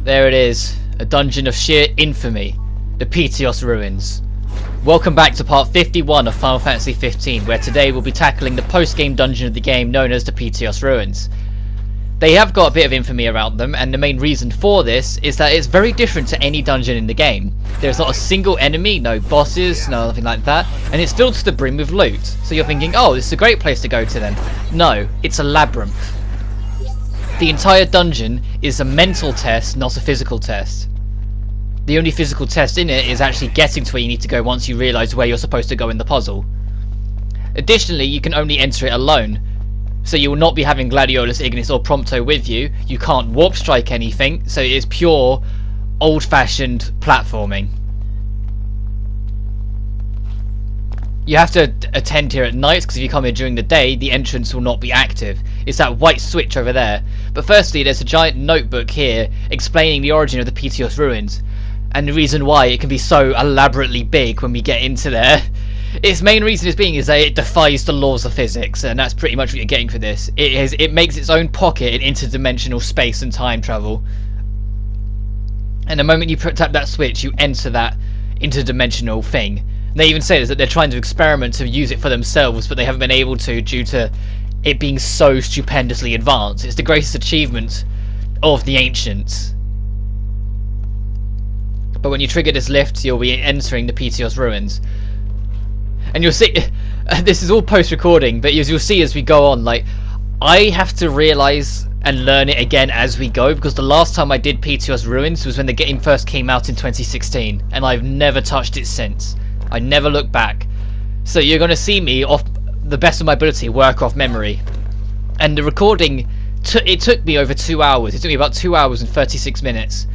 There it is, a dungeon of sheer infamy, the Pitioss ruins. Welcome back to part 51 of Final Fantasy 15, where today we'll be tackling the post-game dungeon of the game known as the Pitioss ruins. They have got a bit of infamy around them, and the main reason for this is that it's very different to any dungeon in the game. There's not a single enemy, no bosses, nothing like that, and it's filled to the brim with loot. So you're thinking, oh, this is a great place to go to then. No, it's a labyrinth. The entire dungeon is a mental test, not a physical test. The only physical test in it is actually getting to where you need to go once you realise where you're supposed to go in the puzzle. Additionally, you can only enter it alone, so you will not be having Gladiolus, Ignis or Prompto with you. You can't warp strike anything, so it is pure, old-fashioned platforming. You have to attend here at night, because if you come here during the day, the entrance will not be active. It's that white switch over there. But firstly, there's a giant notebook here explaining the origin of the Pitioss ruins, and the reason why it can be so elaborately big when we get into there. Its main reason is that it defies the laws of physics, and that's pretty much what you're getting for this. It makes its own pocket in interdimensional space and time travel. And the moment you tap that switch, you enter that interdimensional thing. They even say that they're trying to experiment to use it for themselves, but they haven't been able to due to it being so stupendously advanced. It's the greatest achievement of the ancients. But when you trigger this lift, you'll be entering the Pitioss ruins. And you'll see, this is all post-recording, but as you'll see as we go on, like, I have to realise and learn it again as we go, because the last time I did Pitioss ruins was when the game first came out in 2016, and I've never touched it since. I never look back. So you're going to see me, off the best of my ability, work off memory. And the recording, it took me over 2 hours. It took me about 2 hours and 36 minutes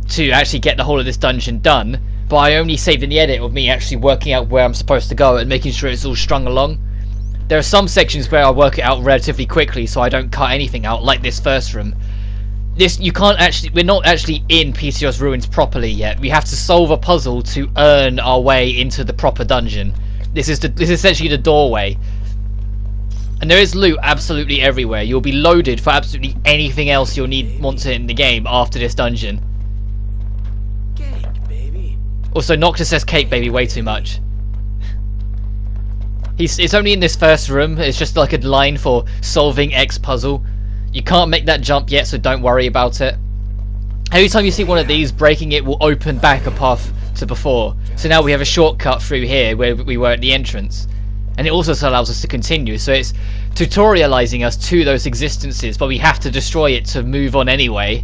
to actually get the whole of this dungeon done. But I only saved in the edit of me actually working out where I'm supposed to go and making sure it's all strung along. There are some sections where I work it out relatively quickly, so I don't cut anything out, like this first room. We're not actually in Pitioss ruins properly yet. We have to solve a puzzle to earn our way into the proper dungeon. This is essentially the doorway. And there is loot absolutely everywhere. You'll be loaded for absolutely anything else you'll want in the game after this dungeon. Cake, baby. Also, Noctis says cake baby way too much. It's only in this first room. It's just like a line for solving X puzzle. You can't make that jump yet, so don't worry about it. Every time you see one of these, breaking it will open back a path to before. So now we have a shortcut through here where we were at the entrance. And it also allows us to continue. So it's tutorializing us to those existences, but we have to destroy it to move on anyway.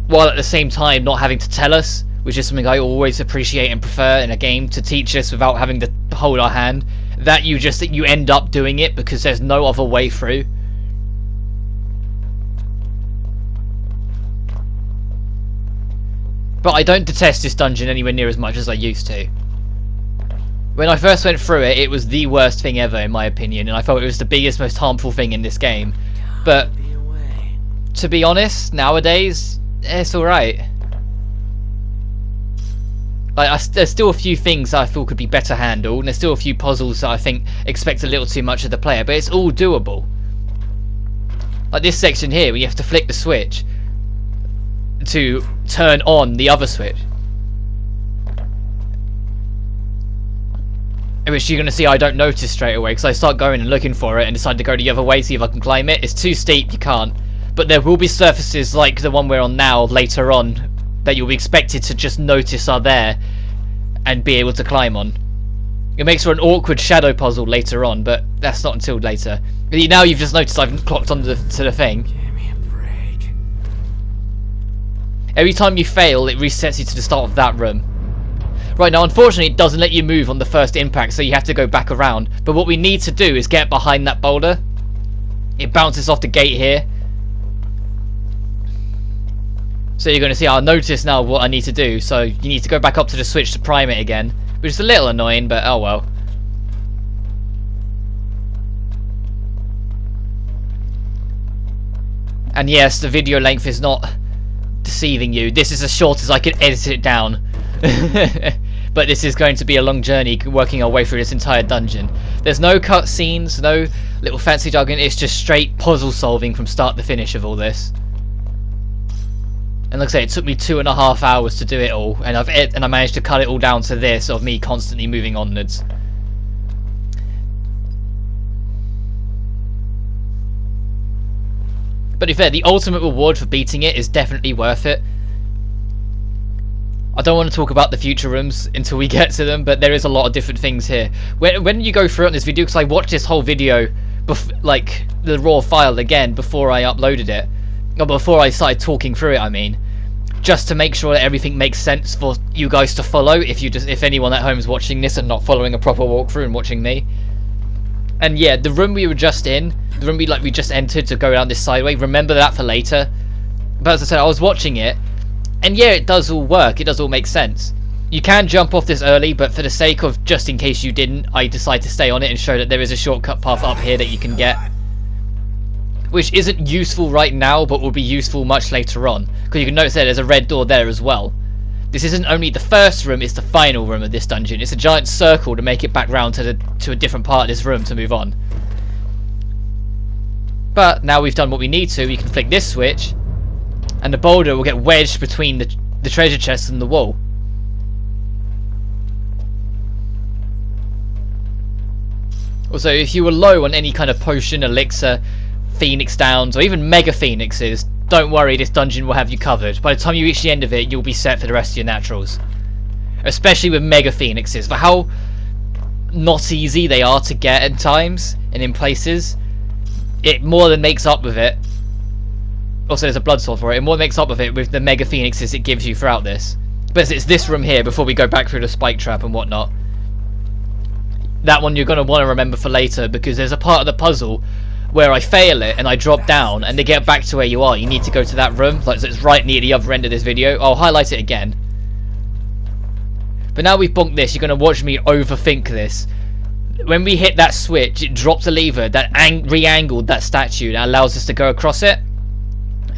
While at the same time not having to tell us, which is something I always appreciate and prefer in a game, to teach us without having to hold our hand. That you end up doing it because there's no other way through. But I don't detest this dungeon anywhere near as much as I used to. When I first went through it, it was the worst thing ever in my opinion, and I felt it was the biggest, most harmful thing in this game. But to be honest, nowadays, it's alright. Like, there's still a few things that I feel could be better handled, and there's still a few puzzles that I think expect a little too much of the player, but it's all doable. Like this section here, where you have to flick the switch to turn on the other switch. In which you're going to see I don't notice straight away, because I start going and looking for it and decide to go the other way, see if I can climb it. It's too steep, you can't. But there will be surfaces like the one we're on now, later on, that you'll be expected to just notice are there and be able to climb on. It makes for an awkward shadow puzzle later on, but that's not until later. Now you've just noticed I've clocked onto the thing. Give me a break. Every time you fail, it resets you to the start of that room. Right, now unfortunately it doesn't let you move on the first impact, so you have to go back around. But what we need to do is get behind that boulder. It bounces off the gate here. So you're going to see, I'll notice now what I need to do. So you need to go back up to the switch to prime it again. Which is a little annoying, but oh well. And yes, the video length is not deceiving you. This is as short as I can edit it down. But this is going to be a long journey working our way through this entire dungeon. There's no cutscenes, no little fancy jargon. It's just straight puzzle solving from start to finish of all this. And like I say, it took me 2.5 hours to do it all, and I managed to cut it all down to this of me constantly moving onwards. But to be fair, the ultimate reward for beating it is definitely worth it. I don't want to talk about the future rooms until we get to them, but there is a lot of different things here. When you go through it in this video, because I watched this whole video, like the raw file again before I uploaded it, or before I started talking through it, I mean, just to make sure that everything makes sense for you guys to follow. If anyone at home is watching this and not following a proper walkthrough and watching me. And yeah, the room we were just in, the room we just entered to go down this sideway, remember that for later. But as I said, I was watching it, and yeah, it does all work, it does all make sense. You can jump off this early, but for the sake of just in case you didn't, I decided to stay on it and show that there is a shortcut path up here that you can get. Which isn't useful right now, but will be useful much later on. Because you can notice there's a red door there as well. This isn't only the first room, it's the final room of this dungeon. It's a giant circle to make it back round to a different part of this room to move on. But now we've done what we need to, we can flick this switch, and the boulder will get wedged between the treasure chest and the wall. Also, if you were low on any kind of potion, elixir, phoenix downs, or even mega phoenixes, don't worry, this dungeon will have you covered. By the time you reach the end of it, you'll be set for the rest of your naturals. Especially with mega phoenixes, for how not easy they are to get at times and in places, it more than makes up with it. Also, there's a blood sword for it. It more than makes up with it with the mega phoenixes it gives you throughout this. But it's this room here before we go back through the spike trap and whatnot. That one you're going to want to remember for later, because there's a part of the puzzle where I fail it and I drop down, and to get back to where you are, you need to go to that room. Like, so it's right near the other end of this video. I'll highlight it again. But now we've bonked this, you're going to watch me overthink this. When we hit that switch, it drops a lever that re-angled that statue that allows us to go across it.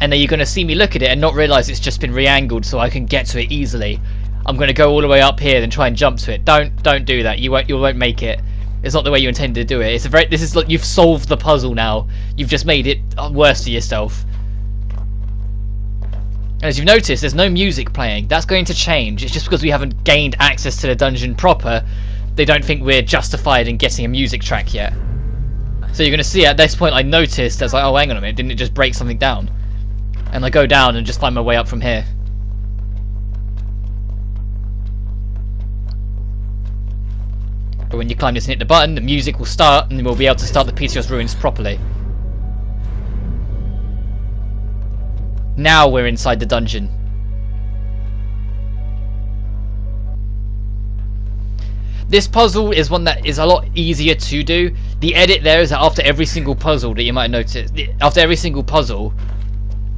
And then you're going to see me look at it and not realise it's just been re-angled so I can get to it easily. I'm going to go all the way up here and try and jump to it. Don't do that. You won't make it. It's not the way you intended to do it. This is like you've solved the puzzle now. You've just made it worse for yourself. And as you've noticed, there's no music playing. That's going to change. It's just because we haven't gained access to the dungeon proper. They don't think we're justified in getting a music track yet. So you're going to see at this point I noticed, I was like, oh, hang on a minute, didn't it just break something down? And I go down and just find my way up from here. But when you climb this and hit the button, the music will start, and then we'll be able to start the Pitioss ruins properly. Now we're inside the dungeon. This puzzle is one that is a lot easier to do. The edit there is that after every single puzzle that you might notice, after every single puzzle,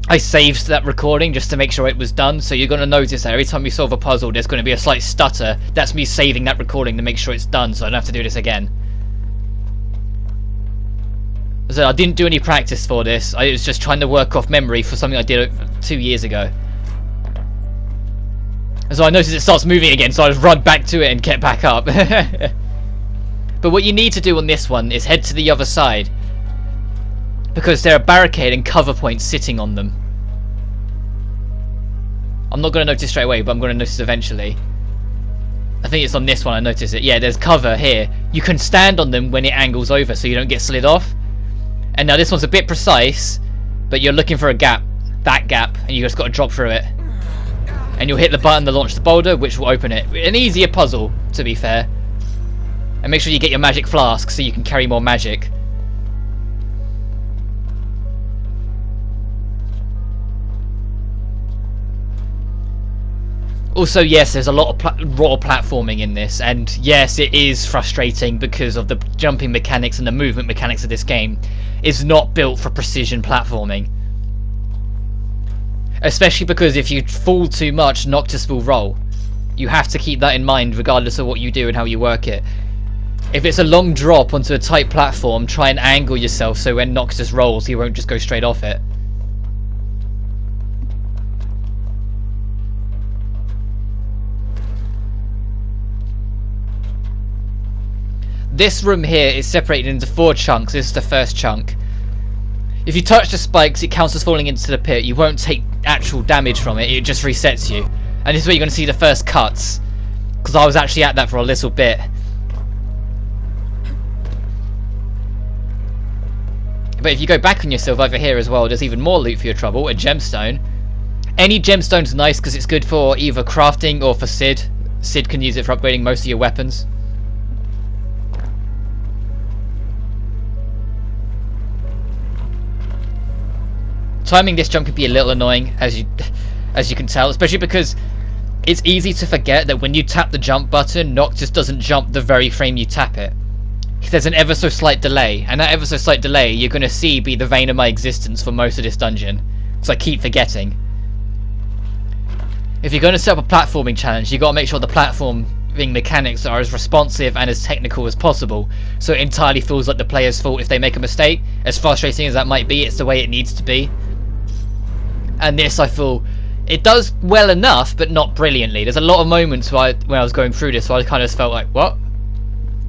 I saved that recording just to make sure it was done. So you're going to notice that every time we solve a puzzle, there's going to be a slight stutter. That's me saving that recording to make sure it's done, so I don't have to do this again. So I didn't do any practice for this. I was just trying to work off memory for something I did 2 years ago. And so I noticed it starts moving again, so I just run back to it and get back up. But what you need to do on this one is head to the other side, because there are barricade and cover points sitting on them. I'm not going to notice straight away, but I'm going to notice eventually. I think it's on this one I notice it. Yeah, there's cover here. You can stand on them when it angles over so you don't get slid off. And now this one's a bit precise, but you're looking for a gap. That gap, and you just got to drop through it. And you'll hit the button to launch the boulder, which will open it. An easier puzzle, to be fair. And make sure you get your magic flask so you can carry more magic. Also, yes, there's a lot of raw platforming in this, and yes, it is frustrating because of the jumping mechanics and the movement mechanics of this game. It's not built for precision platforming. Especially because if you fall too much, Noctis will roll. You have to keep that in mind regardless of what you do and how you work it. If it's a long drop onto a tight platform, try and angle yourself so when Noctis rolls, he won't just go straight off it. This room here is separated into 4 chunks. This is the first chunk. If you touch the spikes, it counts as falling into the pit. You won't take actual damage from it, it just resets you. And this is where you're going to see the first cuts, because I was actually at that for a little bit. But if you go back on yourself over here as well, there's even more loot for your trouble, a gemstone. Any gemstone's nice because it's good for either crafting or for Sid. Sid can use it for upgrading most of your weapons. Timing this jump can be a little annoying, as you can tell, especially because it's easy to forget that when you tap the jump button, Noct just doesn't jump the very frame you tap it. There's an ever so slight delay, and that ever so slight delay you're going to see be the vein of my existence for most of this dungeon, so I keep forgetting. If you're going to set up a platforming challenge, you've got to make sure the platforming mechanics are as responsive and as technical as possible, so it entirely feels like the player's fault if they make a mistake. As frustrating as that might be, it's the way it needs to be. And this, I feel, it does well enough, but not brilliantly. There's a lot of moments when I was going through this where I kind of felt like, what?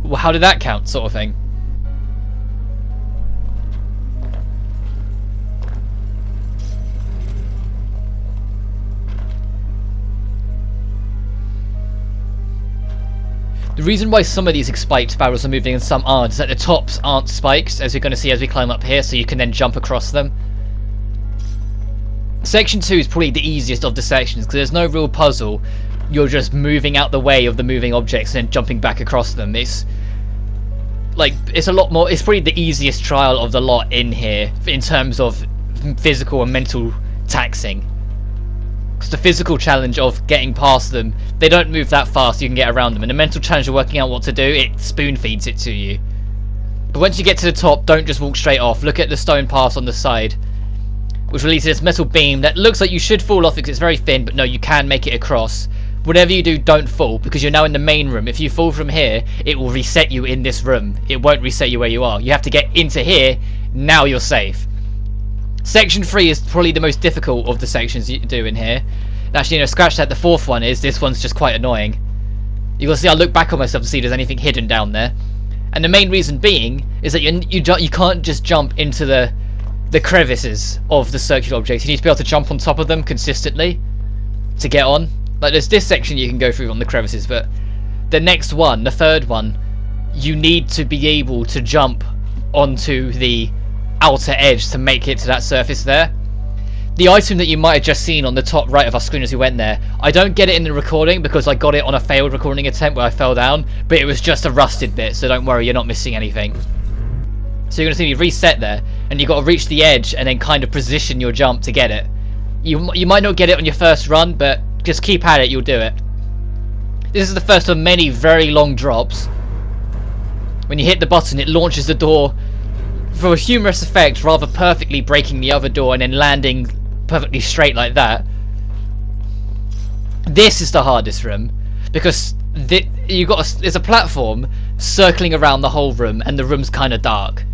Well, how did that count, sort of thing. The reason why some of these spiked barrels are moving and some aren't is that the tops aren't spikes, as you're going to see as we climb up here, so you can then jump across them. Section 2 is probably the easiest of the sections because there's no real puzzle. You're just moving out the way of the moving objects and then jumping back across them. It's a lot more. It's probably the easiest trial of the lot in here in terms of physical and mental taxing. Because the physical challenge of getting past them, they don't move that fast, you can get around them. And the mental challenge of working out what to do, it spoon feeds it to you. But once you get to the top, don't just walk straight off. Look at the stone pass on the side, which releases this metal beam that looks like you should fall off because it's very thin, but no, you can make it across. Whatever you do, don't fall, because you're now in the main room. If you fall from here, it will reset you in this room. It won't reset you where you are. You have to get into here, now you're safe. Section 3 is probably the most difficult of the sections you do in here. Actually, scratch that, the fourth one is. This one's just quite annoying. You'll see I look back on myself to see if there's anything hidden down there. And the main reason being is that you can't just jump into the crevices of the circular objects. You need to be able to jump on top of them consistently to get on. Like, there's this section you can go through on the crevices, but the next one, the third one, you need to be able to jump onto the outer edge to make it to that surface there. The item that you might have just seen on the top right of our screen as we went there, I don't get it in the recording because I got it on a failed recording attempt where I fell down, but it was just a rusted bit, so don't worry, you're not missing anything. So you're going to see me reset there, and you've got to reach the edge and then kind of position your jump to get it. You might not get it on your first run, but just keep at it, you'll do it. This is the first of many very long drops. When you hit the button, it launches the door for a humorous effect, rather perfectly breaking the other door and then landing perfectly straight like that. This is the hardest room because there's a platform circling around the whole room and the room's kind of dark,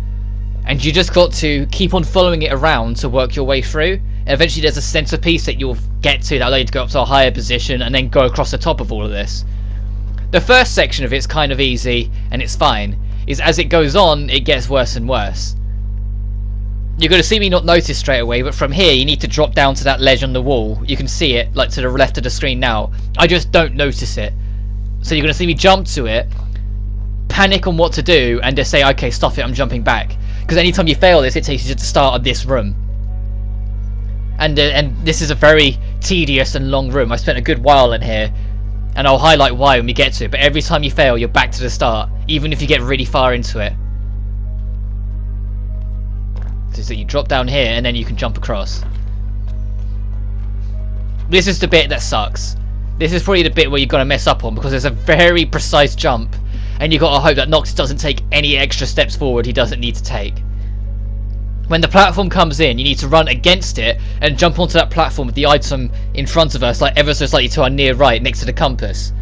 and you just got to keep on following it around to work your way through. And eventually there's a centerpiece that you'll get to that allows you to go up to a higher position and then go across the top of all of this. The first section of it's kind of easy and it's fine. Is as it goes on, it gets worse and worse. You're going to see me not notice straight away, but from here you need to drop down to that ledge on the wall. You can see it, like to the left of the screen now. I just don't notice it. So you're going to see me jump to it, panic on what to do, and just say, okay, stop it, I'm jumping back. Because anytime you fail this, it takes you to the start of this room. And this is a very tedious and long room. I spent a good while in here, and I'll highlight why when we get to it. But every time you fail, you're back to the start, even if you get really far into it. So you drop down here, and then you can jump across. This is the bit that sucks. This is probably the bit where you're going to mess up on, because there's a very precise jump, and you've got to hope that Noct doesn't take any extra steps forward he doesn't need to take. When the platform comes in, you need to run against it and jump onto that platform with the item in front of us, like ever so slightly to our near right, next to the compass.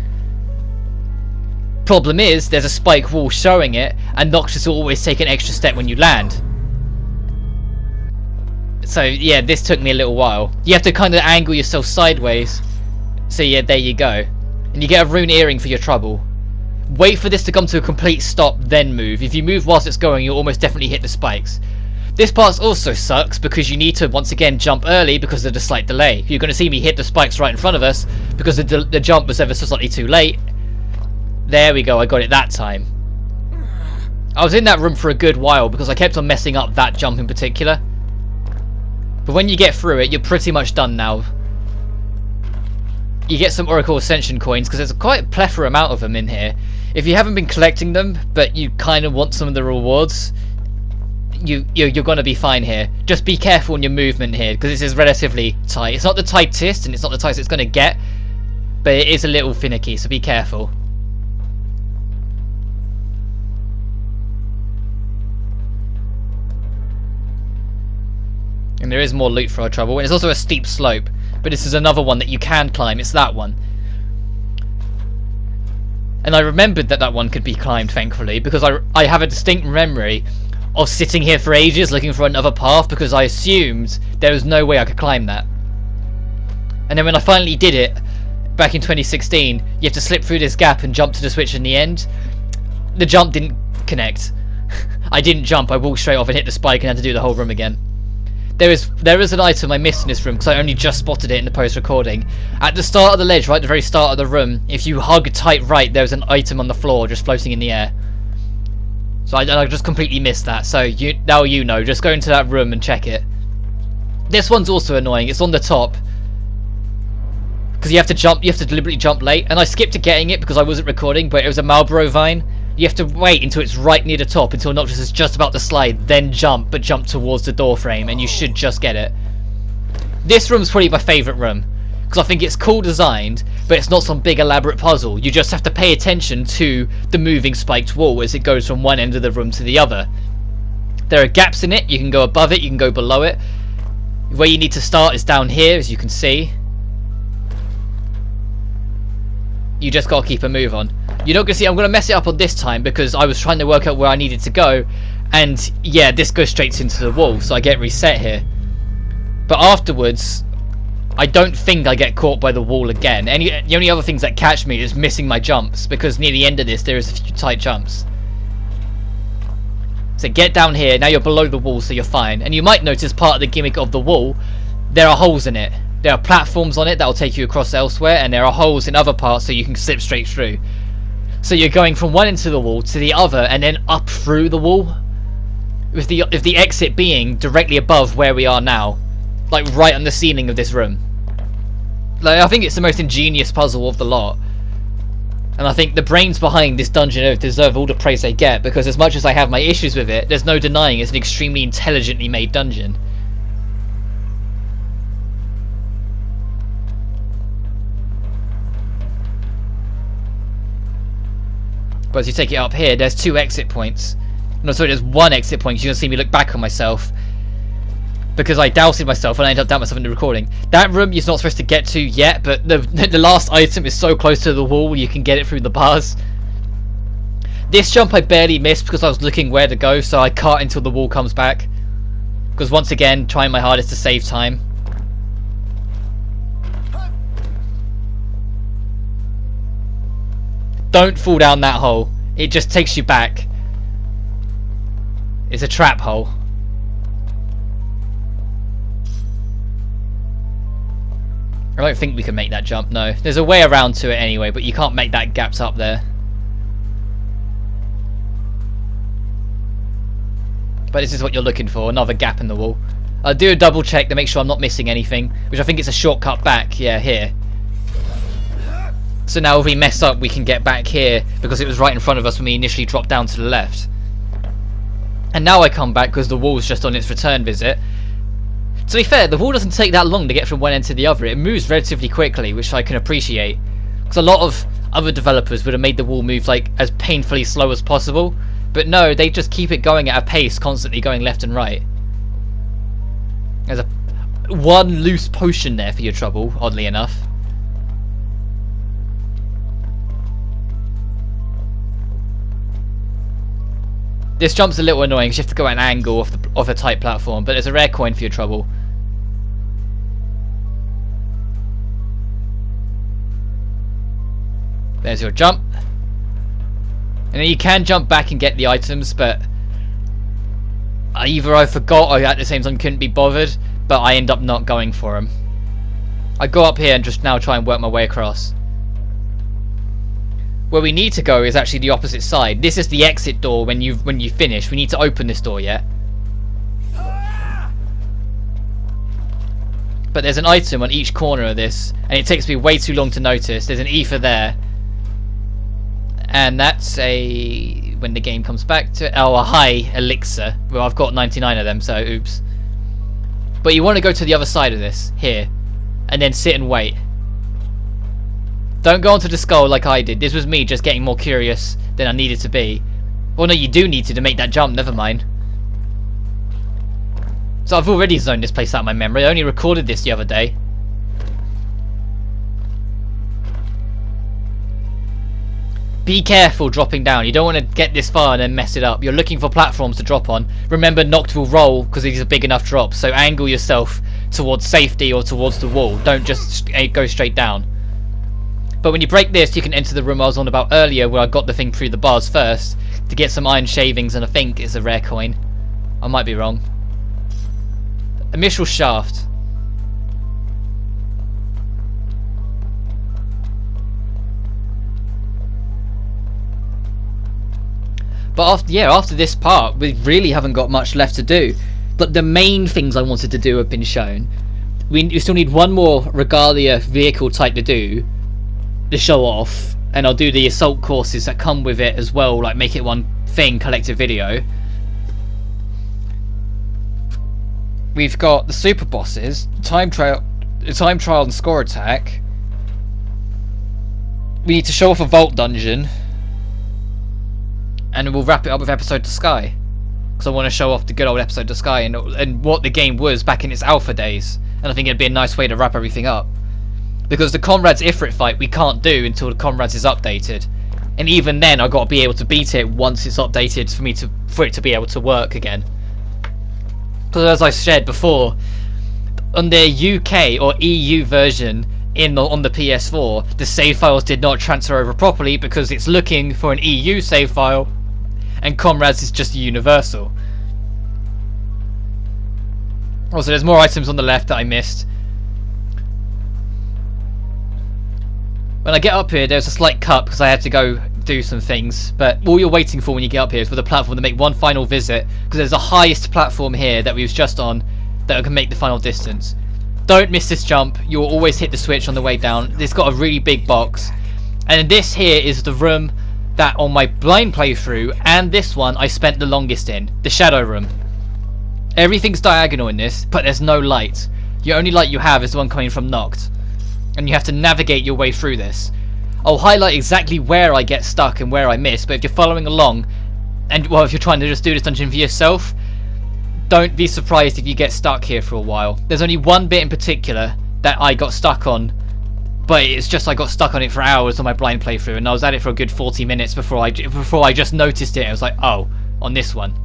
Problem is, there's a spike wall showing it, and Noct will always take an extra step when you land. So yeah, this took me a little while. You have to kind of angle yourself sideways. So yeah, there you go. And you get a rune earring for your trouble. Wait for this to come to a complete stop, then move. If you move whilst it's going, you'll almost definitely hit the spikes. This part also sucks because you need to once again jump early because of the slight delay. You're going to see me hit the spikes right in front of us because the jump was ever so slightly too late. There we go, I got it that time. I was in that room for a good while because I kept on messing up that jump in particular. But when you get through it, you're pretty much done now. You get some Oracle Ascension coins because there's quite a plethora amount of them in here. If you haven't been collecting them, but you kind of want some of the rewards, you're going to be fine here. Just be careful in your movement here because this is relatively tight. It's not the tightest and it's not the tightest it's going to get, but it is a little finicky, so be careful. And there is more loot for our trouble, and it's also a steep slope, but this is another one that you can climb. It's that one. And I remembered that one could be climbed, thankfully, because I have a distinct memory of sitting here for ages looking for another path because I assumed there was no way I could climb that. And then when I finally did it, back in 2016, you have to slip through this gap and jump to the switch in the end. The jump didn't connect. I didn't jump, I walked straight off and hit the spike and had to do the whole room again. There is an item I missed in this room because I only just spotted it in the post-recording. At the start of the ledge, right at the very start of the room, if you hug tight right, there's an item on the floor just floating in the air. So I just completely missed that. So now you know, just go into that room and check it. This one's also annoying. It's on the top because you have to deliberately jump late, and I skipped to getting it because I wasn't recording, but it was a Marlboro vine. You have to wait until it's right near the top, until Noxus is just about to slide, then jump, but jump towards the door frame, and you should just get it. This room's probably my favourite room, because I think it's cool designed, but it's not some big elaborate puzzle. You just have to pay attention to the moving spiked wall as it goes from one end of the room to the other. There are gaps in it, you can go above it, you can go below it. Where you need to start is down here, as you can see. You just gotta keep a move on. You're not gonna see, I'm gonna mess it up on this time because I was trying to work out where I needed to go, and yeah, this goes straight into the wall, so I get reset here. But afterwards, I don't think I get caught by the wall again. The only other things that catch me is missing my jumps, because near the end of this there is a few tight jumps. So get down here, now you're below the wall, so you're fine. And you might notice part of the gimmick of the wall, there are holes in it. There are platforms on it that will take you across elsewhere, and there are holes in other parts so you can slip straight through. So you're going from one end of the wall to the other, and then up through the wall, with the exit being directly above where we are now, like right on the ceiling of this room. Like, I think it's the most ingenious puzzle of the lot, and I think the brains behind this dungeon deserve all the praise they get, because as much as I have my issues with it, there's no denying it's an extremely intelligently made dungeon. But as you take it up here, there's two exit points. No, sorry, there's one exit point. You're going to see me look back on myself, because I doubted myself and I ended up doubting myself in the recording. That room you're not supposed to get to yet, but the last item is so close to the wall you can get it through the bars. This jump I barely missed because I was looking where to go, so I can't until the wall comes back. Because once again, trying my hardest to save time. Don't fall down that hole. It just takes you back. It's a trap hole. I don't think we can make that jump, no. There's a way around to it anyway, but you can't make that gaps up there. But this is what you're looking for, another gap in the wall. I'll do a double check to make sure I'm not missing anything, which I think it's a shortcut back, yeah, here. So now if we mess up, we can get back here, because it was right in front of us when we initially dropped down to the left. And now I come back because the wall's just on its return visit. To be fair, the wall doesn't take that long to get from one end to the other. It moves relatively quickly, which I can appreciate. Because a lot of other developers would have made the wall move like as painfully slow as possible. But no, they just keep it going at a pace, constantly going left and right. There's one loose potion there for your trouble, oddly enough. This jump's a little annoying because you have to go at an angle off a tight platform, but there's a rare coin for your trouble. There's your jump. And then you can jump back and get the items, but Either I forgot or at the same time couldn't be bothered, but I end up not going for him. I go up here and just now try and work my way across. Where we need to go is actually the opposite side. This is the exit door when you finish. We need to open this door yet. But there's an item on each corner of this, and it takes me way too long to notice. There's an ether there. And that's a... when the game comes back to... oh, a high elixir. Well, I've got 99 of them, so oops. But you want to go to the other side of this, here. And then sit and wait. Don't go onto the skull like I did. This was me just getting more curious than I needed to be. Well, no, you do need to make that jump, never mind. So I've already zoned this place out of my memory. I only recorded this the other day. Be careful dropping down. You don't want to get this far and then mess it up. You're looking for platforms to drop on. Remember, Noct will roll because these are big enough drops. So angle yourself towards safety or towards the wall. Don't just go straight down. But when you break this, you can enter the room I was on about earlier where I got the thing through the bars first to get some iron shavings and I think it's a rare coin. I might be wrong. A mithril shaft. But after this part, we really haven't got much left to do. But the main things I wanted to do have been shown. We still need one more Regalia vehicle type to do, to show off, and I'll do the assault courses that come with it as well, like make it one thing, collective video. We've got the super bosses, time trial and score attack. We need to show off a vault dungeon. And we'll wrap it up with Episode to Sky. Because I want to show off the good old Episode to Sky and what the game was back in its alpha days. And I think it'd be a nice way to wrap everything up. Because the Comrades Ifrit fight we can't do until the Comrades is updated. And even then I've got to be able to beat it once it's updated for it to be able to work again. Because as I said before, on the UK or EU version on the PS4, the save files did not transfer over properly because it's looking for an EU save file and Comrades is just universal. Also, there's more items on the left that I missed. When I get up here, there's a slight cut because I had to go do some things, but all you're waiting for when you get up here is for the platform to make one final visit, because there's the highest platform here that we was just on that can make the final distance. Don't miss this jump. You'll always hit the switch on the way down. It's got a really big box, and this here is the room that on my blind playthrough and this one I spent the longest in, the shadow room. Everything's diagonal in this, but there's no light. The only light you have is the one coming from Noct, and you have to navigate your way through this. I'll highlight exactly where I get stuck and where I miss, but if you're following along, and well, if you're trying to just do this dungeon for yourself, don't be surprised if you get stuck here for a while. There's only one bit in particular that I got stuck on, but it's just I got stuck on it for hours on my blind playthrough, and I was at it for a good 40 minutes before I just noticed it. I was like, oh, on this one.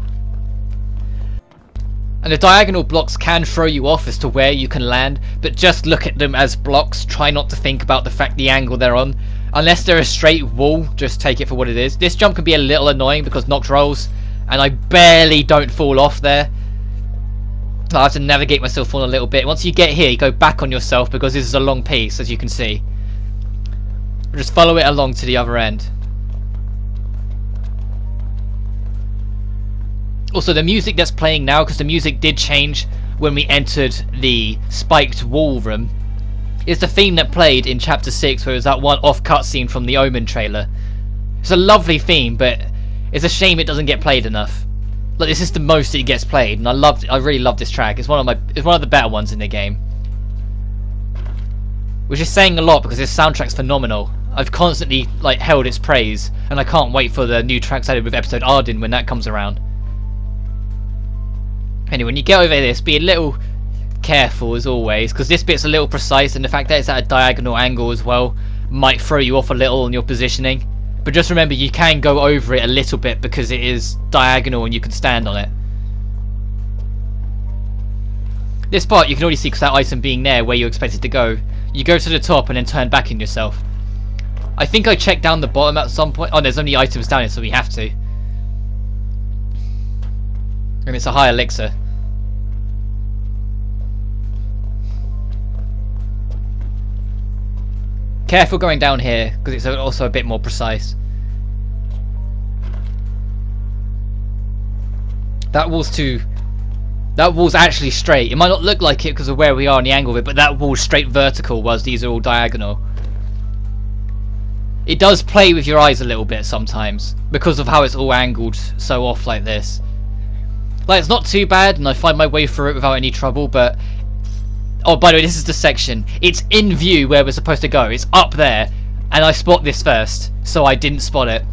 And the diagonal blocks can throw you off as to where you can land, but just look at them as blocks. Try not to think about the fact the angle they're on. Unless they're a straight wall, just take it for what it is. This jump can be a little annoying because Noct rolls, and I barely don't fall off there. I have to navigate myself on a little bit. Once you get here, you go back on yourself because this is a long piece, as you can see. Just follow it along to the other end. Also, the music that's playing now, because the music did change when we entered the spiked wall room, is the theme that played in Chapter 6, where it was that one off cutscene from the Omen trailer. It's a lovely theme, but it's a shame it doesn't get played enough. Like, this is the most it gets played, and I really love this track. It's one of the better ones in the game. Which is saying a lot because this soundtrack's phenomenal. I've constantly held its praise, and I can't wait for the new tracks added with episode Arden when that comes around. Anyway, when you get over this, be a little careful as always, because this bit's a little precise, and the fact that it's at a diagonal angle as well might throw you off a little on your positioning. But just remember, you can go over it a little bit because it is diagonal and you can stand on it. This part you can already see because that item being there where you expect it to go. You go to the top and then turn back on yourself. I think I checked down the bottom at some point. Oh, there's only items down here, so we have to. And it's a high elixir. Careful going down here, because it's also a bit more precise. That wall's actually straight. It might not look like it because of where we are on the angle of it, but that wall's straight vertical, whilst these are all diagonal. It does play with your eyes a little bit sometimes, because of how it's all angled so off like this. Like, it's not too bad, and I find my way through it without any trouble, but... Oh, by the way, this is the section. It's in view where we're supposed to go. It's up there, and I spot this first, so I didn't spot it.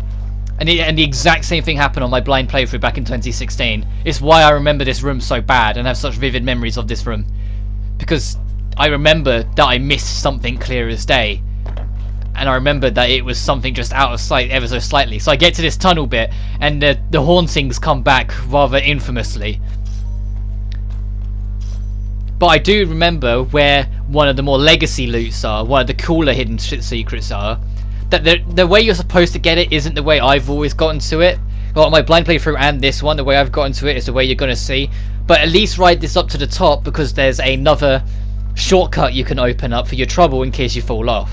And the exact same thing happened on my blind playthrough back in 2016. It's why I remember this room so bad and have such vivid memories of this room. Because I remember that I missed something clear as day. And I remember that it was something just out of sight ever so slightly. So I get to this tunnel bit, and the hauntings come back rather infamously. But I do remember where one of the more legacy loots are, one of the cooler hidden secrets are. That the way you're supposed to get it isn't the way I've always gotten to it. Well, my blind playthrough and this one, the way I've gotten to it is the way you're going to see. But at least ride this up to the top, because there's another shortcut you can open up for your trouble in case you fall off.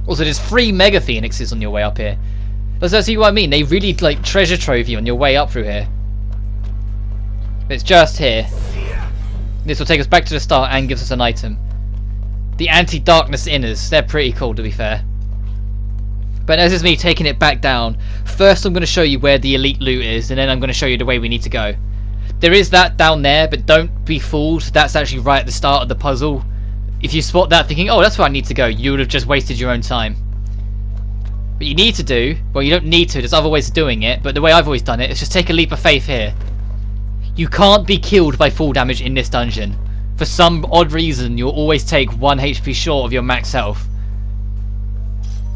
Also, there's 3 Mega Phoenixes on your way up here. Does that see what I mean? They really like treasure trove you on your way up through here. It's just here. This will take us back to the start and gives us an item. The anti-darkness inners, they're pretty cool to be fair. But as is me taking it back down, first I'm going to show you where the elite loot is, and then I'm going to show you the way we need to go. There is that down there, but don't be fooled, that's actually right at the start of the puzzle. If you spot that thinking, oh, that's where I need to go, you would have just wasted your own time. What you need to do, well, you don't need to, there's other ways of doing it, but the way I've always done it is just take a leap of faith here. You can't be killed by full damage in this dungeon. For some odd reason, you'll always take 1 HP short of your max health.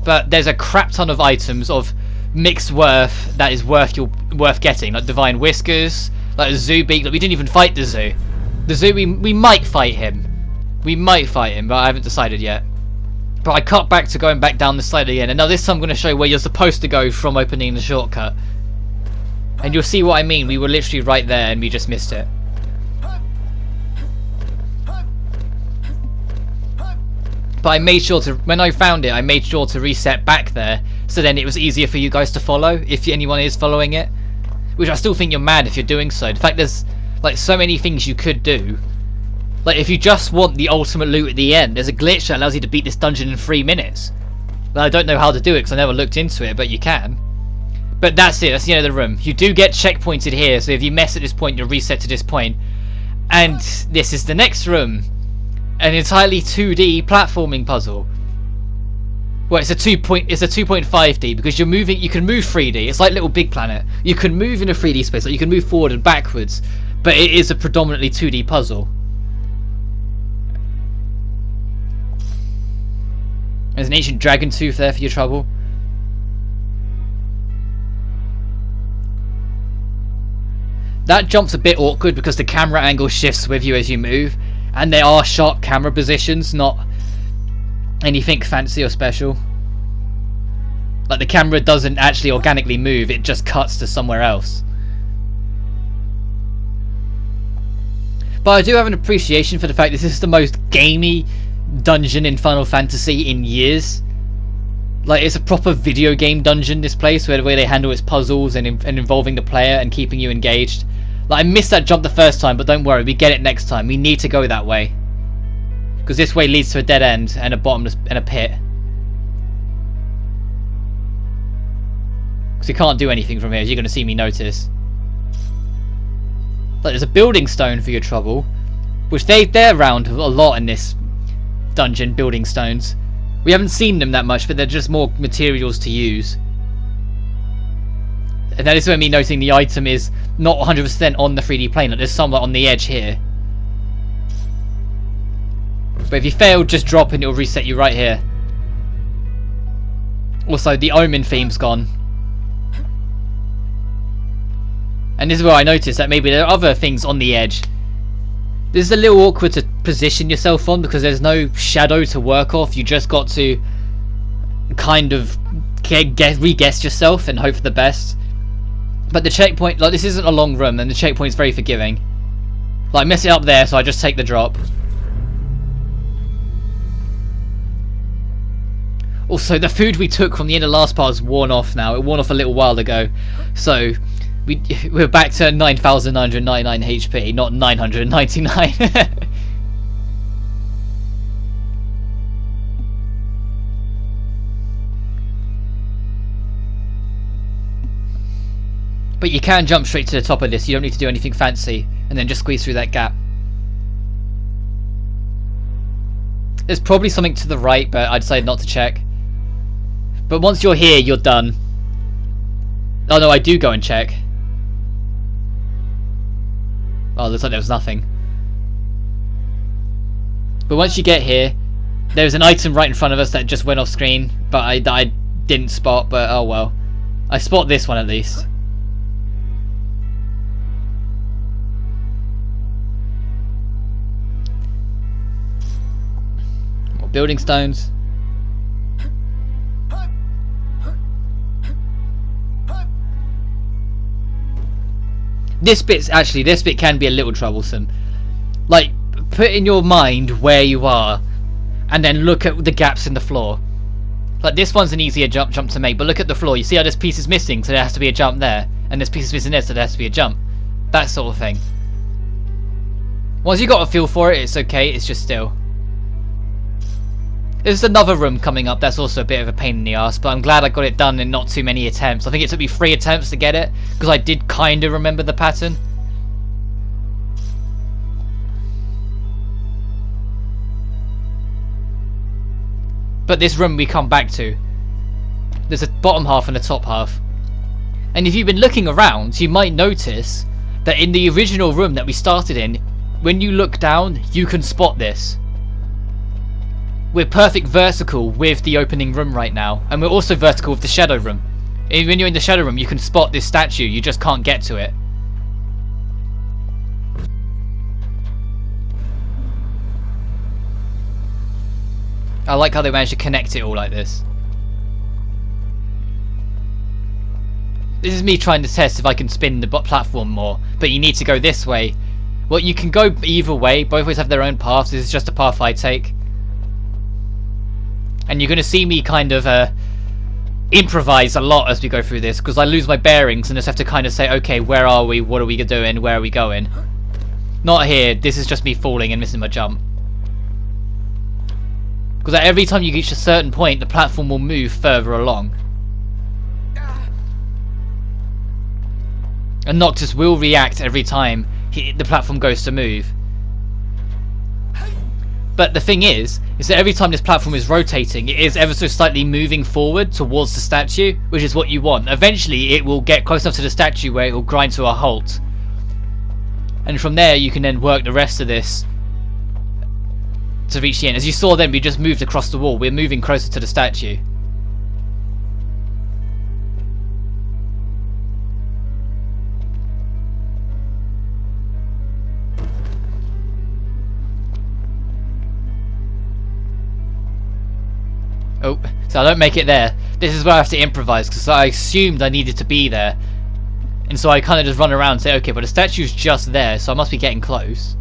But there's a crap ton of items of mixed worth that is worth getting, like Divine Whiskers, like a Zoo Beak. Like, we didn't even fight the Zoo. The Zoo, we might fight him. We might fight him, but I haven't decided yet. But I cut back to going back down the slide again, and now this time I'm going to show you where you're supposed to go from opening the shortcut. And you'll see what I mean. We were literally right there and we just missed it. But I made sure to, when I found it, I made sure to reset back there, so then it was easier for you guys to follow, if anyone is following it. Which I still think you're mad if you're doing so. In fact, there's like so many things you could do. Like, if you just want the ultimate loot at the end, there's a glitch that allows you to beat this dungeon in 3 minutes. Well, I don't know how to do it because I never looked into it, but you can. But that's it, that's the end of the room. You do get checkpointed here, so if you mess at this point, you'll reset to this point. And this is the next room. An entirely 2D platforming puzzle. Well, it's a 2.5D because you're moving. You can move 3D. It's like Little Big Planet. You can move in a 3D space, like you can move forward and backwards, but it is a predominantly 2D puzzle. There's an ancient dragon tooth there for your trouble. That jump's a bit awkward because the camera angle shifts with you as you move, and they are sharp camera positions, not anything fancy or special. Like, the camera doesn't actually organically move, it just cuts to somewhere else. But I do have an appreciation for the fact this is the most gamey dungeon in Final Fantasy in years. Like, it's a proper video game dungeon, this place, where the way they handle its puzzles and involving the player and keeping you engaged. Like, I missed that jump the first time, but don't worry, we get it next time. We need to go that way. Because this way leads to a dead end and a bottomless and a pit. Because you can't do anything from here, as you're going to see me notice. Like, there's a building stone for your trouble, which they're around a lot in this dungeon, building stones. We haven't seen them that much, but they're just more materials to use. And that is where me noting the item is not 100% on the 3D plane, like there's some like on the edge here. But if you fail, just drop and it'll reset you right here. Also, the Omen theme's gone. And this is where I noticed that maybe there are other things on the edge. This is a little awkward to position yourself on because there's no shadow to work off. You just got to kind of re-guess yourself and hope for the best. But the checkpoint, like, this isn't a long room, and the checkpoint's very forgiving. Like, I mess it up there, so I just take the drop. Also, the food we took from the end of last part is worn off now. It worn off a little while ago. So, we're back to 9,999 HP, not 999. But you can jump straight to the top of this. You don't need to do anything fancy. And then just squeeze through that gap. There's probably something to the right, but I decided not to check. But once you're here, you're done. Oh no, I do go and check. Oh, looks like there was nothing. But once you get here, there's an item right in front of us that just went off screen, but I didn't spot, but oh well. I spot this one at least. More building stones. This bit can be a little troublesome. Like, put in your mind where you are, and then look at the gaps in the floor. Like, this one's an easier jump to make, but look at the floor. You see how this piece is missing, so there has to be a jump there, and this piece is missing there, so there has to be a jump. That sort of thing. Once you got a feel for it, it's okay. It's just still. There's another room coming up that's also a bit of a pain in the ass, but I'm glad I got it done in not too many attempts. I think it took me 3 attempts to get it, because I did kind of remember the pattern. But this room we come back to. There's a bottom half and a top half. And if you've been looking around, you might notice that in the original room that we started in, when you look down, you can spot this. We're perfect vertical with the opening room right now, and we're also vertical with the shadow room. When you're in the shadow room, you can spot this statue, you just can't get to it. I like how they managed to connect it all like this. This is me trying to test if I can spin the platform more, but you need to go this way. Well, you can go either way, both ways have their own paths, this is just a path I take. And you're going to see me kind of improvise a lot as we go through this, because I lose my bearings and just have to kind of say, okay, where are we, what are we doing, where are we going? Not here, this is just me falling and missing my jump. Because every time you reach a certain point, the platform will move further along. And Noctis will react every time the platform goes to move. But the thing is that every time this platform is rotating, it is ever so slightly moving forward towards the statue, which is what you want. Eventually, it will get close enough to the statue where it will grind to a halt. And from there, you can then work the rest of this to reach the end. As you saw then, we just moved across the wall. We're moving closer to the statue. Oh, so I don't make it there. This is where I have to improvise, because I assumed I needed to be there. And so I kind of just run around and say, okay, but the statue's just there, so I must be getting close.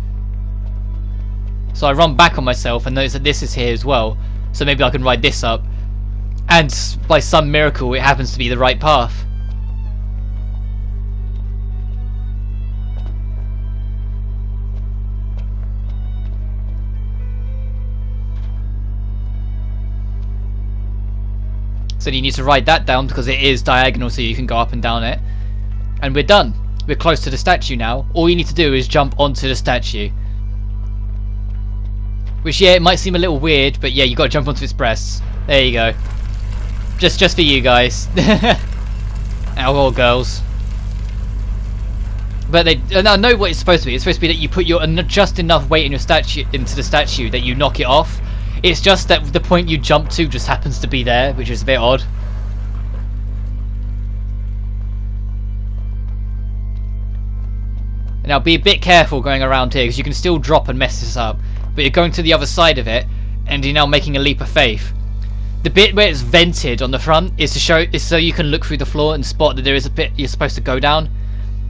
So I run back on myself and notice that this is here as well. So maybe I can ride this up. And by some miracle, it happens to be the right path. So you need to ride that down because it is diagonal, so you can go up and down it. And we're done. We're close to the statue now. All you need to do is jump onto the statue. Which, yeah, it might seem a little weird, but yeah, you got to jump onto its breasts. There you go. Just for you guys. Or girls. But I know what it's supposed to be. It's supposed to be that you put just enough weight in your into the statue that you knock it off. It's just that the point you jump to just happens to be there, which is a bit odd. Now be a bit careful going around here, because you can still drop and mess this up. But you're going to the other side of it, and you're now making a leap of faith. The bit where it's vented on the front is so you can look through the floor and spot that there is a bit you're supposed to go down.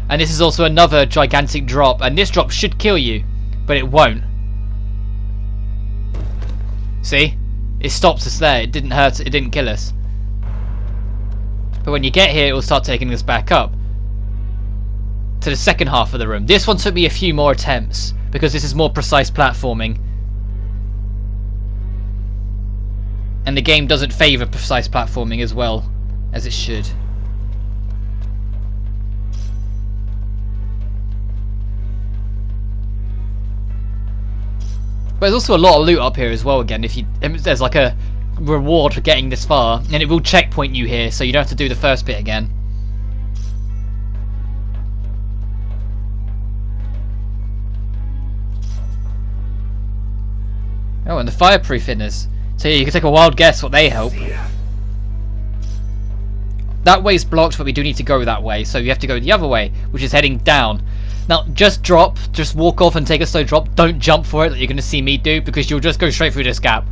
And this is also another gigantic drop, and this drop should kill you, but it won't. See? It stops us there. It didn't hurt. It didn't kill us. But when you get here, it will start taking us back up to the second half of the room. This one took me a few more attempts because this is more precise platforming. And the game doesn't favour precise platforming as well as it should. But there's also a lot of loot up here as well again. There's like a reward for getting this far, and it will checkpoint you here, so you don't have to do the first bit again. Oh, and the fireproof thinners. So yeah, you can take a wild guess what they help. That way's blocked, but we do need to go that way, so you have to go the other way, which is heading down. Now, just walk off and take a slow drop. Don't jump for it like you're going to see me do, because you'll just go straight through this gap.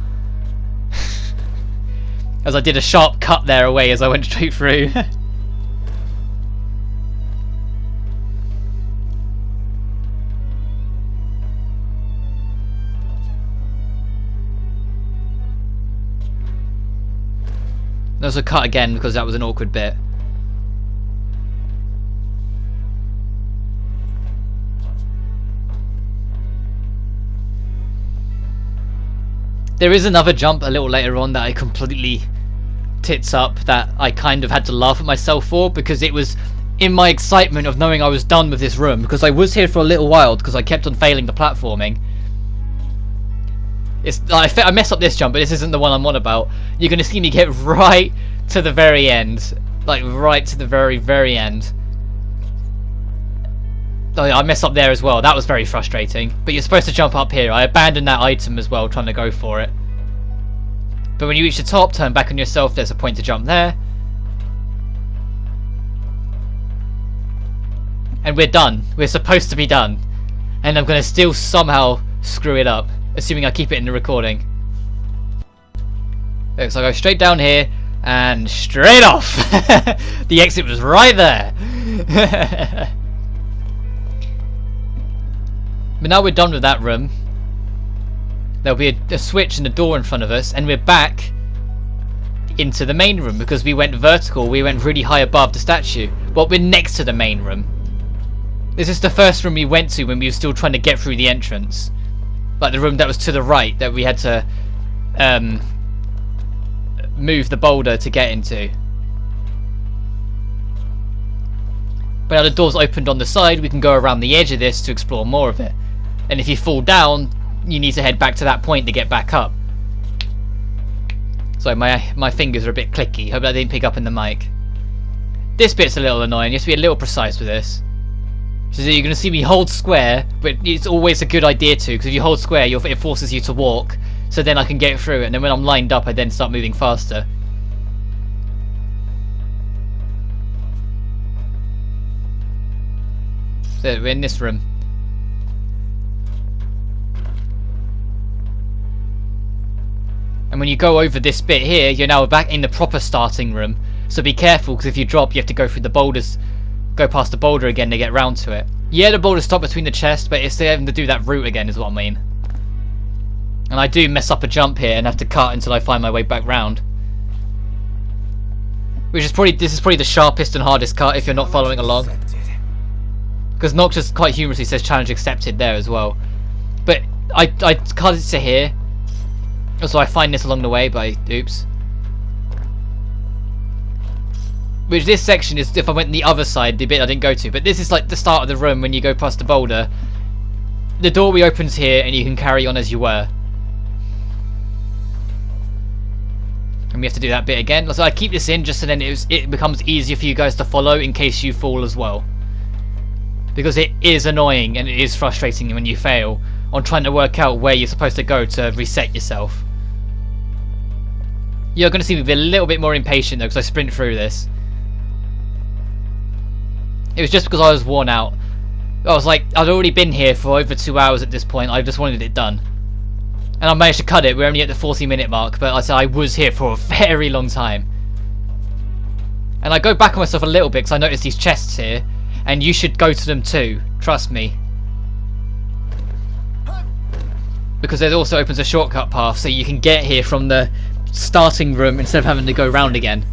As I did a sharp cut there away as I went straight through. There's a cut again because that was an awkward bit. There is another jump a little later on that I completely tits up, that I kind of had to laugh at myself for, because it was in my excitement of knowing I was done with this room, because I was here for a little while because I kept on failing the platforming. I messed up this jump, but this isn't the one I'm on about. You're going to see me get right to the very end. Like, right to the very, very end. Oh yeah, I messed up there as well. That was very frustrating. But you're supposed to jump up here. I abandoned that item as well, trying to go for it. But when you reach the top, turn back on yourself. There's a point to jump there. And we're done. We're supposed to be done. And I'm going to still somehow screw it up. Assuming I keep it in the recording. Okay, so I go straight down here and straight off. The exit was right there. But now we're done with that room. There'll be a switch and a door in front of us, and we're back into the main room because we went vertical. We went really high above the statue. Well, we're next to the main room. This is the first room we went to when we were still trying to get through the entrance. Like the room that was to the right that we had to move the boulder to get into. But now the door's opened on the side, we can go around the edge of this to explore more of it. And if you fall down, you need to head back to that point to get back up. Sorry, my fingers are a bit clicky. Hope that didn't pick up in the mic. This bit's a little annoying. You have to be a little precise with this. So you're going to see me hold square, but it's always a good idea to, because if you hold square, it forces you to walk. So then I can get through it, and then when I'm lined up, I then start moving faster. So we're in this room. And when you go over this bit here, you're now back in the proper starting room. So be careful, because if you drop, you have to go through the boulders, go past the boulder again to get round to it. Yeah, the boulders stop between the chests, but it's having to do that route again is what I mean. And I do mess up a jump here and have to cut until I find my way back round. This is probably the sharpest and hardest cut if you're not following along. Because Nox just quite humorously says challenge accepted there as well. But I cut it to here. So I find this along the way by oops. Which this section is if I went the other side, the bit I didn't go to. But this is like the start of the room when you go past the boulder. The door reopens here and you can carry on as you were. And we have to do that bit again. So I keep this in just so then it becomes easier for you guys to follow in case you fall as well. Because it is annoying and it is frustrating when you fail on trying to work out where you're supposed to go to reset yourself. You're going to see me be a little bit more impatient though because I sprint through this. It was just because I was worn out. I was like, I'd already been here for over 2 hours at this point. I just wanted it done. And I managed to cut it. We're only at the 40-minute mark, but I said I was here for a very long time. And I go back on myself a little bit because I noticed these chests here, and you should go to them too. Trust me. Because it also opens a shortcut path, so you can get here from the starting room instead of having to go round again.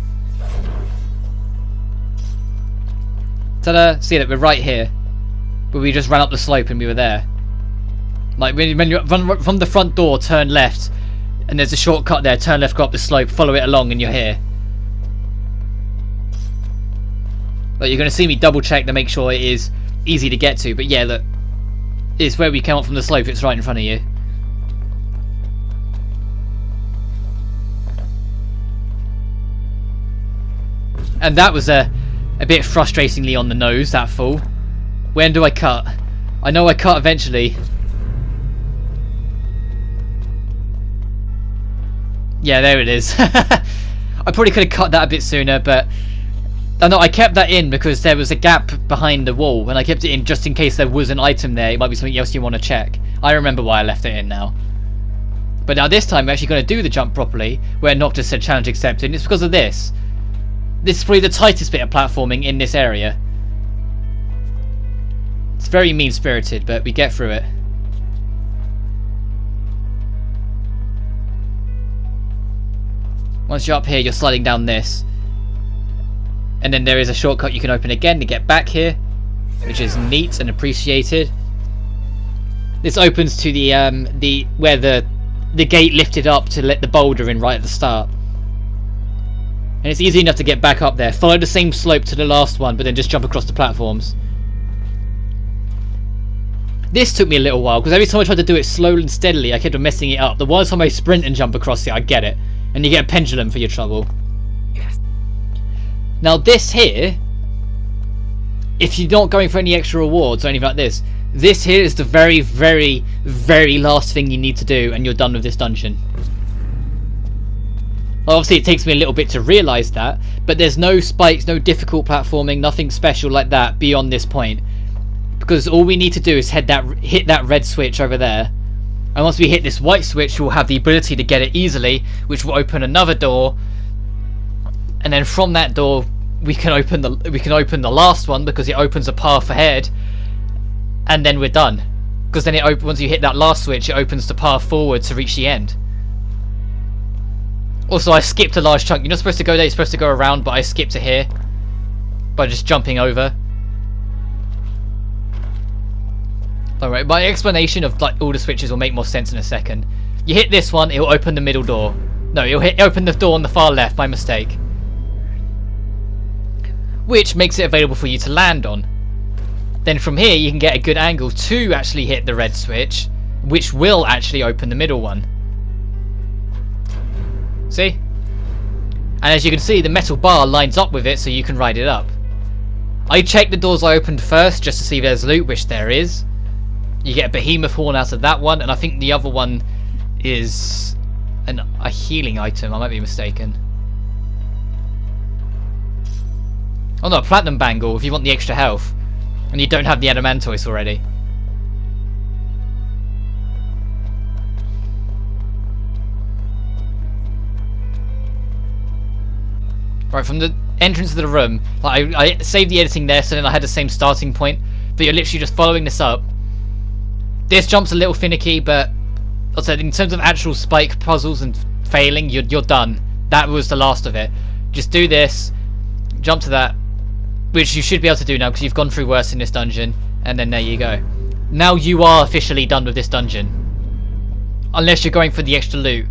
Ta-da! See that we're right here, but we just ran up the slope and we were there. Like when you run from the front door, turn left, and there's a shortcut there. Turn left, go up the slope, follow it along, and you're here. Like you're going to see me double check to make sure it is easy to get to. But yeah, look, it's where we came up from the slope. It's right in front of you. And that was a bit frustratingly on the nose, that fall. When do I cut? I know I cut eventually. Yeah, there it is. I probably could have cut that a bit sooner, but no, I kept that in because there was a gap behind the wall, and I kept it in just in case there was an item there. It might be something else you want to check. I remember why I left it in now. But now this time we're actually going to do the jump properly, where Noctis said challenge accepted, and it's because of this. This is probably the tightest bit of platforming in this area. It's very mean-spirited, but we get through it. Once you're up here, you're sliding down this. And then there is a shortcut you can open again to get back here, which is neat and appreciated. This opens to the where the gate lifted up to let the boulder in right at the start. And it's easy enough to get back up there. Follow the same slope to the last one, but then just jump across the platforms. This took me a little while, because every time I tried to do it slowly and steadily, I kept on messing it up. The one time I sprint and jump across it, I get it. And you get a pendulum for your trouble. Yes. Now this here, if you're not going for any extra rewards or anything like this here is the very, very, very last thing you need to do, and you're done with this dungeon. Obviously it takes me a little bit to realise that, but there's no spikes, no difficult platforming, nothing special like that beyond this point. Because all we need to do is hit that red switch over there. And once we hit this white switch, we'll have the ability to get it easily, which will open another door. And then from that door, we can open the last one because it opens a path ahead. And then we're done. Because then once you hit that last switch, it opens the path forward to reach the end. Also, I skipped a large chunk. You're not supposed to go there, you're supposed to go around, but I skipped it here by just jumping over. Alright, my explanation of like all the switches will make more sense in a second. You hit this one, it'll open the middle door. No, it'll open the door on the far left, my mistake. Which makes it available for you to land on. Then from here you can get a good angle to actually hit the red switch, which will actually open the middle one. See? And as you can see, the metal bar lines up with it so you can ride it up. I checked the doors I opened first just to see if there's loot, which there is. You get a behemoth horn out of that one, and I think the other one is a healing item. I might be mistaken. Oh no, a platinum bangle if you want the extra health, and you don't have the adamantoise already. Right, from the entrance of the room, like I saved the editing there, so then I had the same starting point. But you're literally just following this up. This jump's a little finicky, but also in terms of actual spike puzzles and failing, you're done. That was the last of it. Just do this, jump to that, which you should be able to do now because you've gone through worse in this dungeon, and then there you go. Now you are officially done with this dungeon. Unless you're going for the extra loot,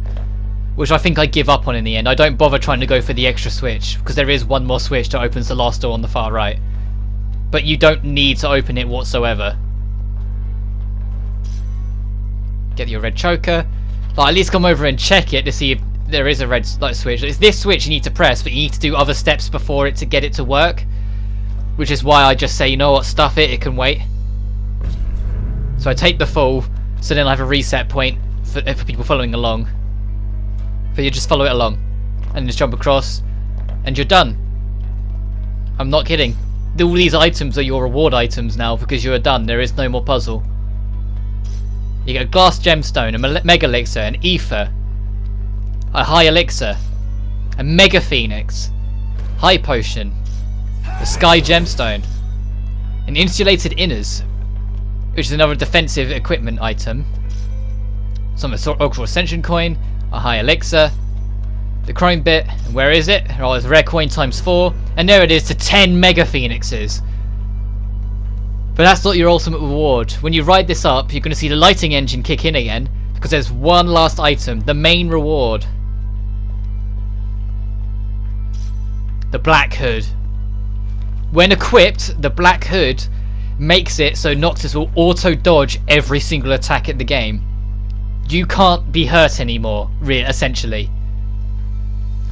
which I think I give up on in the end. I don't bother trying to go for the extra switch, because there is one more switch that opens the last door on the far right. But you don't need to open it whatsoever. Get your red choker. Like, at least come over and check it to see if there is a red switch. It's this switch you need to press, but you need to do other steps before it to get it to work. Which is why I just say, you know what, stuff it, it can wait. So I take the fall, so then I have a reset point for people following along. But you just follow it along, and just jump across, and you're done. I'm not kidding. All these items are your reward items now, because you are done. There is no more puzzle. You get a glass gemstone, a mega elixir, an ether, a high elixir, a mega phoenix, high potion, a sky gemstone, an insulated inners, which is another defensive equipment item, some Orbital Ascension coin, a high elixir, the chrome bit, and where is it? Oh, it's a rare coin times 4, and there it is to 10 mega phoenixes. But that's not your ultimate reward. When you ride this up, you're going to see the lighting engine kick in again, because there's one last item, the main reward. The Black Hood. When equipped, the Black Hood makes it so Noctis will auto-dodge every single attack in the game. You can't be hurt anymore, essentially.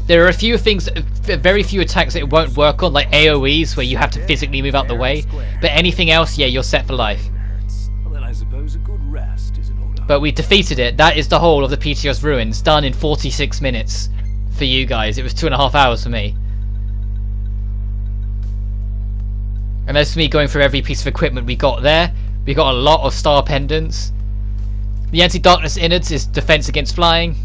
There are a few things, very few attacks that it won't work on, like AoEs, where you have to physically move out the way. But anything else, yeah, you're set for life. But we defeated it. That is the whole of the Pitioss Ruins, done in 46 minutes for you guys. It was 2.5 hours for me. And that's me going through every piece of equipment we got there. We got a lot of star pendants. The anti-darkness innards is defense against flying.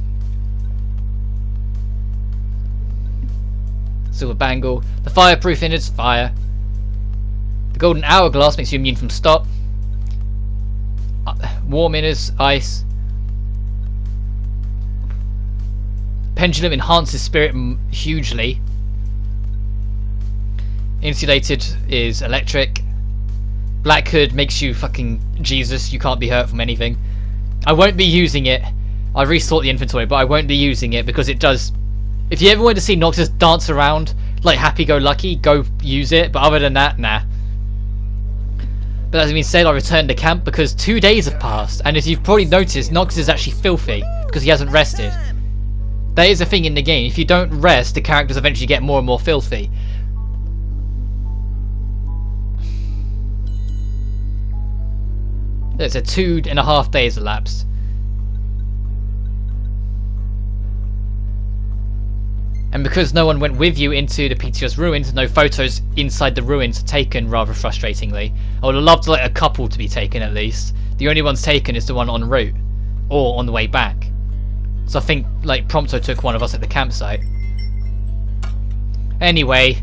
Silver bangle. The fireproof innards, fire. The golden hourglass makes you immune from stop. Warm innards, ice. Pendulum enhances spirit hugely. Insulated is electric. Black Hood makes you fucking Jesus. You can't be hurt from anything. I won't be using it. I resort the inventory, but I won't be using it because it does. If you ever want to see Noctis dance around like happy-go-lucky, go use it. But other than that, nah. But as being said, I returned to camp because 2 days have passed, and as you've probably noticed, Noctis is actually filthy because he hasn't rested. That is a thing in the game. If you don't rest, the characters eventually get more and more filthy. There's a 2.5 days elapsed. And because no one went with you into the Pitioss ruins, no photos inside the ruins are taken, rather frustratingly. I would have loved like a couple to be taken at least. The only one's taken is the one en route, or on the way back. So I think like Prompto took one of us at the campsite. Anyway,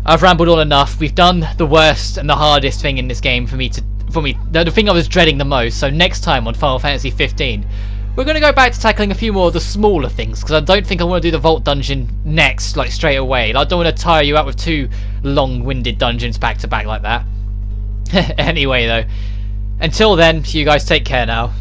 I've rambled on enough. We've done the worst and the hardest thing in this game the thing I was dreading the most. So next time on Final Fantasy 15, we're going to go back to tackling a few more of the smaller things, because I don't think I want to do the Vault Dungeon next, like straight away. I don't want to tire you out with 2 long-winded dungeons back to back like that. Anyway though, until then, you guys take care now.